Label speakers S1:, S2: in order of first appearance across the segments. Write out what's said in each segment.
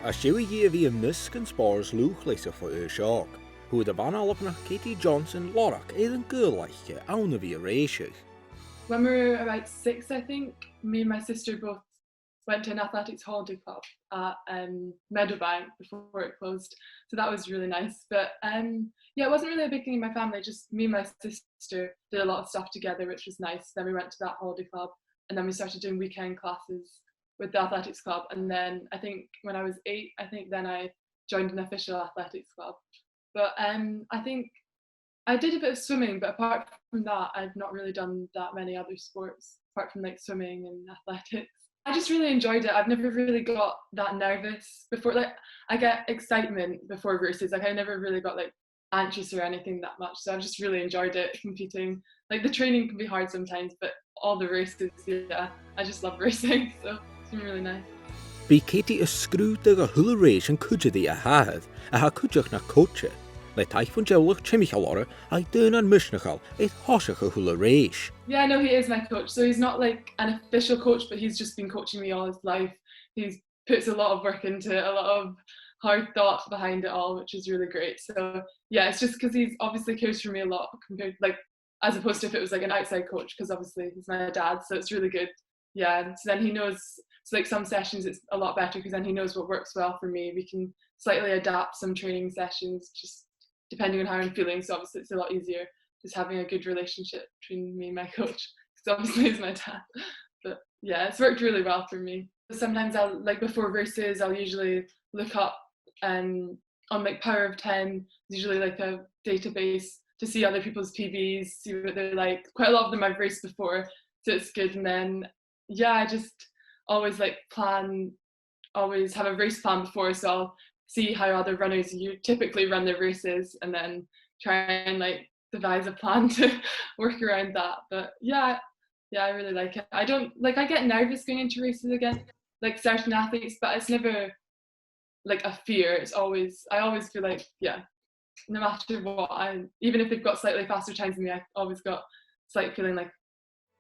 S1: A siúi a bhí mis gan spórs lúch leise fo seach. Hu a ban ALBA Katie Johnson Lorach an gurlaiche anna bhí réisiach.
S2: When we were about 6, I think, me and my sister both went to an athletics holiday club at Meadowbank before it closed. So that was really nice. But yeah, it wasn't really a big thing in my family. Just me and my sister did a lot of stuff together, which was nice. Then we went to that holiday club and then we started doing weekend classes with the athletics club. And then I think when I was 8, I think then I joined an official athletics club. But I think I did a bit of swimming, but apart from that, I've not really done that many other sports, apart from like swimming and athletics. I just really enjoyed it. I've never really got that nervous before. Like, I get excitement before races. Like, I never really got like anxious or anything that much. So I've just really enjoyed it, competing. Like, the training can be hard sometimes, but all the races, yeah, I just love racing. So it's been really nice.
S1: Bhí Katie scrúta a thula rééis an cuideachd a hathad a cuideachd na coache. Le taifún deulach Chimichalara I dún an misnachal thosacha a thula rééis.
S2: Yeah, no, he is my coach. So he's not like an official coach, but he's just been coaching me all his life. He puts a lot of work into it, a lot of hard thought behind it all, which is really great. So yeah, it's just because he's obviously cares for me a lot compared, like, as opposed to if it was like an outside coach, because obviously he's my dad, so it's really good. Yeah, and so then he knows, so like some sessions it's a lot better because then he knows what works well for me. We can slightly adapt some training sessions just depending on how I'm feeling. So obviously it's a lot easier just having a good relationship between me and my coach, because obviously he's my dad. But yeah, it's worked really well for me. Sometimes I'll, like before races, I'll usually look up on like Power of 10, usually like a database to see other people's PBs, see what they're like. Quite a lot of them I've raced before, so it's good. And then yeah, I just always like always have a race plan before, so I'll see how other runners typically run their races and then try and like devise a plan to work around that. But yeah, I really like it. I don't like, I get nervous going into races again, like certain athletes, but it's never like a fear. It's always, I always feel like, yeah, no matter what, even if they've got slightly faster times than me, I've always got slight feeling like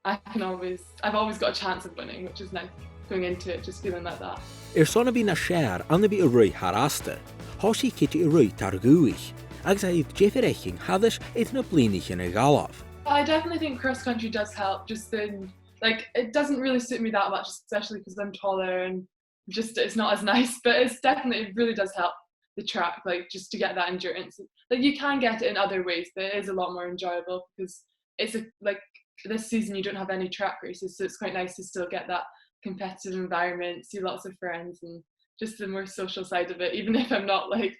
S2: I've always got a chance of winning, which is nice going into it, just feeling like that.
S1: Sonna bhí na séar anna bhí a rui harasta. Thosaí Katie a rui tar guaich. Agus Jeffrey Eching hadis na bliniach in a galav.
S2: I definitely think cross country does help. Just in, like, it doesn't really suit me that much, especially because I'm taller and just it's not as nice. But it's definitely, it really does help the track, like just to get that endurance. Like you can get it in other ways, but it is a lot more enjoyable because it's like this season you don't have any track races, so it's quite nice to still get that competitive environment, see lots of friends, and just the more social side of it. Even if I'm not like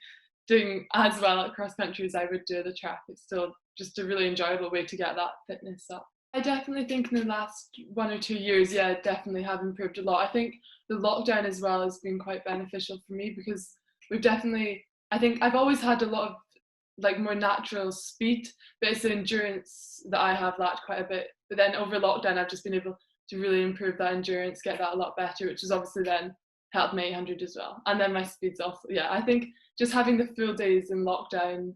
S2: doing as well at cross country as I would do at the track, it's still just a really enjoyable way to get that fitness up. I definitely think in the last 1 or 2 years, yeah, definitely have improved a lot. I think the lockdown as well has been quite beneficial for me because we've definitely, I think I've always had a lot of like more natural speed, but it's the endurance that I have lacked quite a bit. But then over lockdown, I've just been able to really improve that endurance, get that a lot better, which has obviously then helped my 800 as well. And then my speeds also, yeah, I think just having the full days in lockdown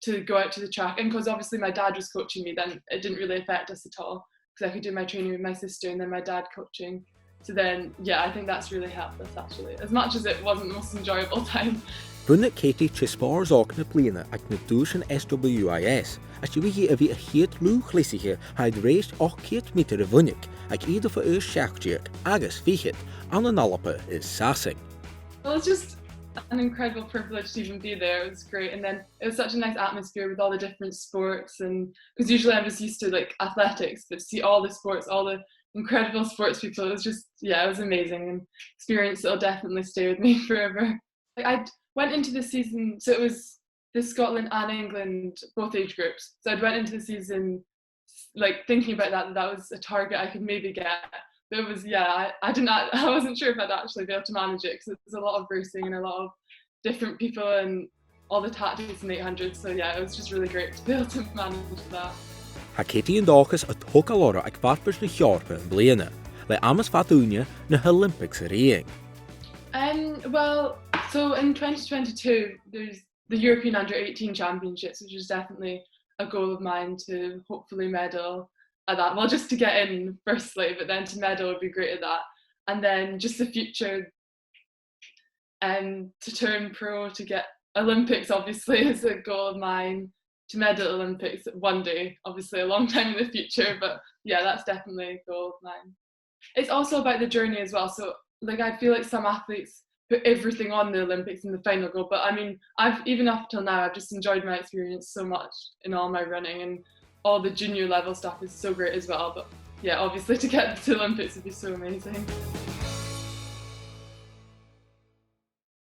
S2: to go out to the track, and because obviously my dad was coaching me, then it didn't really affect us at all because I could do my training with my sister and then my dad coaching. So then, yeah, I think that's really helped us actually, as much as it wasn't the most enjoyable time.
S1: Buna Katie tè-spòrs na bliana ag na dúis an SWiS, a siúi a bhí a chéad lúch leisiche haid rééis 8 mítar a bhuineach ag iad fa seachtíach agus fichid an an ALBA is sasing.
S2: Well, it's just an incredible privilege to even be there. It was great, and then it was such a nice atmosphere with all the different sports, and because usually I'm just used to like athletics, but to see all the sports, all the incredible sports people, it was just, yeah, it was amazing, and experience that'll definitely stay with me forever. Like, I went into the season, so it was the Scotland and England, both age groups. So I went into the season like thinking about that was a target I could maybe get. But it was, yeah, I wasn't sure if I'd actually be able to manage it because there's a lot of racing and a lot of different people and all the tactics in 800. So yeah, it was just really great to be able to manage that.
S1: Ha Katie and Dawkins a thugalora ag farpers na Cheorpa an bliana, le amas fatúne na Olympics a réing.
S2: Well, so in 2022, there's the European Under-18 Championships, which is definitely a goal of mine to hopefully medal at that. Well, just to get in firstly, but then to medal would be great at that. And then just the future, to turn pro, to get Olympics obviously is a goal of mine, to medal Olympics one day, obviously a long time in the future, but yeah, that's definitely a goal of mine. It's also about the journey as well. So like I feel like some athletes put everything on the Olympics in the final goal, but I mean, even up till now, I've just enjoyed my experience so much in all my running, and all the junior level stuff is so great as well. But yeah, obviously to get to the Olympics would be so amazing.